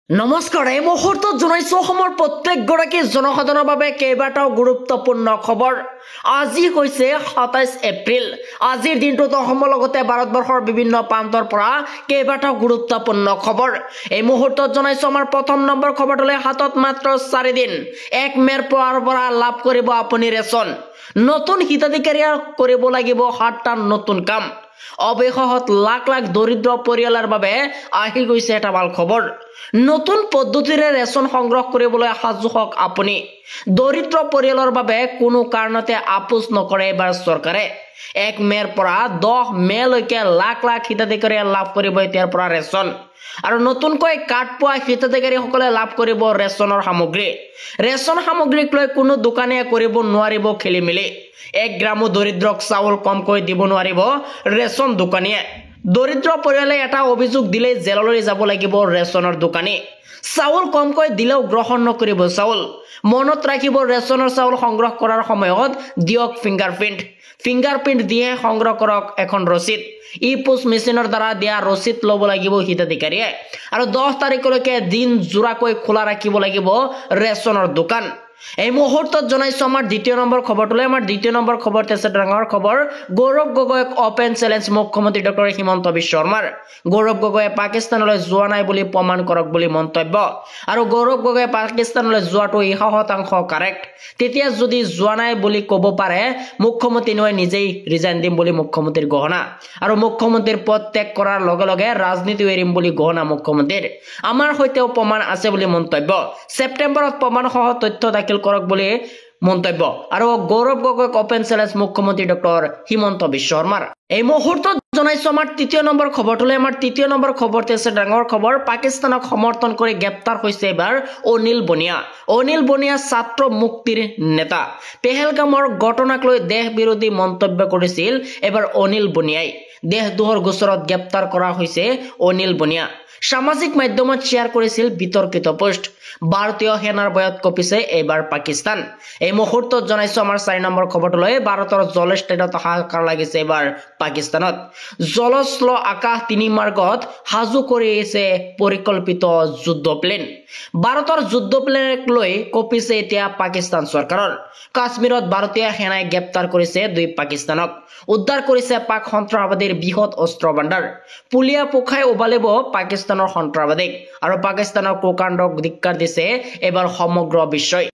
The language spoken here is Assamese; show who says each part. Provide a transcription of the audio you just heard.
Speaker 1: নমস্কাৰ এই মুহূৰ্তত জনাইছো অসমৰ প্ৰত্যেকগৰাকী জনসাধাৰণৰ বাবে কেইবাটাও গুৰুত্বপূৰ্ণ খবৰ। আজি হৈছে ২৭ এপ্ৰিল। আজিৰ দিনটোত অসমৰ লগতে ভাৰতবৰ্ষৰ বিভিন্ন প্ৰান্তৰ পৰা কেইবাটাও গুৰুত্বপূৰ্ণ খবৰ। এই মুহূৰ্তত জনাইছো আমাৰ প্ৰথম নম্বৰ খবৰটোলৈ হাতত মাত্ৰ ৪ দিন। ১ মেৰ পৰা লাভ কৰিব আপুনি ৰেচন। নতুন হিতাধিকাৰীয়ে কৰিব লাগিব ৭টা নতুন কাম। অৱশেষত লাখ লাখ দৰিদ্ৰ পৰিয়ালৰ বাবে আহি গৈছে এটা ভাল খবৰ। নতুন পদ্ধতিৰে ৰেচন সংগ্ৰহ কৰিবলৈ সাজু হওক আপুনি। দৰিদ্ৰ পৰিয়ালৰ বাবে কোনো কাৰণতে আপোচ নকৰে এবাৰ চৰকাৰে। ১ মেৰ পৰা ১০ মেলৈকে লাখ লাখ হিতাধিকাৰীয়ে লাভ কৰিব এতিয়াৰ পৰা ৰেচন। আৰু নতুনকৈ কাৰ্ড পোৱা হিতাধিকাৰীসকলে লাভ কৰিব ৰেচনৰ সামগ্ৰী। ৰেচন সামগ্ৰীক লৈ কোনো দোকানীয়ে কৰিব নোৱাৰিব খেলিমেলি। ১ গ্ৰামো দৰিদ্ৰক চাউল কমকৈ দিব নোৱাৰিব ৰেচন দোকানীয়ে। দৰিদ্ৰ পৰিয়ালে এটা অভিযোগ দিলেই জেললৈ যাব লাগিব ৰেচনৰ দোকানী। চাউল কমকৈ দিলেও গ্ৰহণ নকৰিব চাউল। মনত ৰাখিব ৰেচনৰ চাউল সংগ্ৰহ কৰাৰ সময়ত দিয়ক ফিংগাৰপ্ৰিণ্ট দিয়ে সংগ্ৰহ কৰক এখন ৰচিদ। ই-পোষ্ট মেচিনৰ দ্বাৰা দিয়া ৰচিদ ল'ব লাগিব হিতাধিকাৰীয়ে। আৰু ১০ তাৰিখলৈকে দিন জোৰাকৈ খোলা ৰাখিব লাগিব ৰেচনৰ দোকান। এই মুহূৰ্তত জনাইছো আমাৰ দ্বিতীয় নম্বৰ খবৰটোলৈ। আমাৰ দ্বিতীয় নম্বৰ খবৰ আছে ডাঙৰ খবৰ। গৌৰৱ গগৈক অপেন চেলেঞ্জ মুখ্যমন্ত্ৰী ডক্টৰ হিমন্ত বিশ্ব শৰ্মাৰ। গৌৰৱ গগৈয়ে পাকিস্তানলৈ যোৱা নাই বুলি প্ৰমাণ কৰক বুলি মন্তব্য। আৰু গৌৰৱ গগৈয়ে পাকিস্তানলৈ যোৱাটো ১০০% কাৰেক্ট। তেতিয়া যদি যোৱা নাই বুলি ক'ব পাৰে মুখ্যমন্ত্ৰী নহয় নিজেই ৰিজাইন দিম বুলি মুখ্যমন্ত্ৰীৰ গহনা। আৰু মুখ্যমন্ত্ৰীৰ পদ ত্যাগ কৰাৰ লগে লগে ৰাজনীতি এৰিম বুলি গহনা মুখ্যমন্ত্ৰীৰ। আমাৰ সৈতেও প্ৰমাণ আছে বুলি মন্তব্য। ছেপ্টেম্বৰত প্ৰমাণসহ তথ্য দাখিল কৰক বুলি মন্তব্য। আৰু গৌৰৱ গগৈক অপেন চেলেঞ্জ মুখ্যমন্ত্ৰী ডক্টৰ হিমন্ত বিশ্ব শৰ্মাৰ। এই মুহূৰ্তত জনাইছো আমাৰ তৃতীয় নম্বৰ খবৰটোলৈ। আমাৰ তৃতীয় নম্বৰ খবৰটো আছে ডাঙৰ খবৰ। পাকিস্তানক সমৰ্থন কৰি গ্ৰেপ্তাৰ হৈছে এবাৰ অনিল বনিয়া। অনিল বনিয়া ছাত্ৰ মুক্তিৰ নেতা। পেহেলগামৰ ঘটনাক লৈ দেশ বিৰোধী মন্তব্য কৰিছিল এবাৰ অনিল বনিয়াই। দেশদ্ৰোহৰ গোচৰত গ্ৰেপ্তাৰ কৰা হৈছে অনিল বনিয়া। সামাজিক মাধ্যমত শ্বেয়াৰ কৰিছিল বিতৰ্কিত পোষ্ট। ভাৰতীয় সেনাৰ ভয়ত কঁপিছে এইবাৰ পাকিস্তান। এই মুহূৰ্তত জনাইছো আমাৰ ৪ নম্বৰ খবৰটোলৈ। ভাৰতৰ জলষ্টেটত হাহাকাৰ লাগিছে এইবাৰ পাকিস্তানত। জলস্থল আকাশ ৩ মাৰ্গত সাজু কৰিছে পৰিকল্পিত যুদ্ধ প্লেন। ভাৰতৰ যুদ্ধ প্লেনক লৈ কঁপিছে এতিয়া পাকিস্তান চৰকাৰৰ। কাশ্মীৰত ভাৰতীয় সেনাই গ্ৰেপ্তাৰ কৰিছে ২ পাকিস্তানক। উদ্ধাৰ কৰিছে পাক সন্ত্ৰাসবাদীৰ বৃহৎ অস্ত্ৰ ভাণ্ডাৰ। পুলিয়া পোখাই উভালিব পাকিস্তানৰ সন্ত্ৰাসবাদীক। আৰু পাকিস্তানৰ কুকাণ্ডক ধিক্কাৰ দিছে এবাৰ সমগ্ৰ বিশ্বই।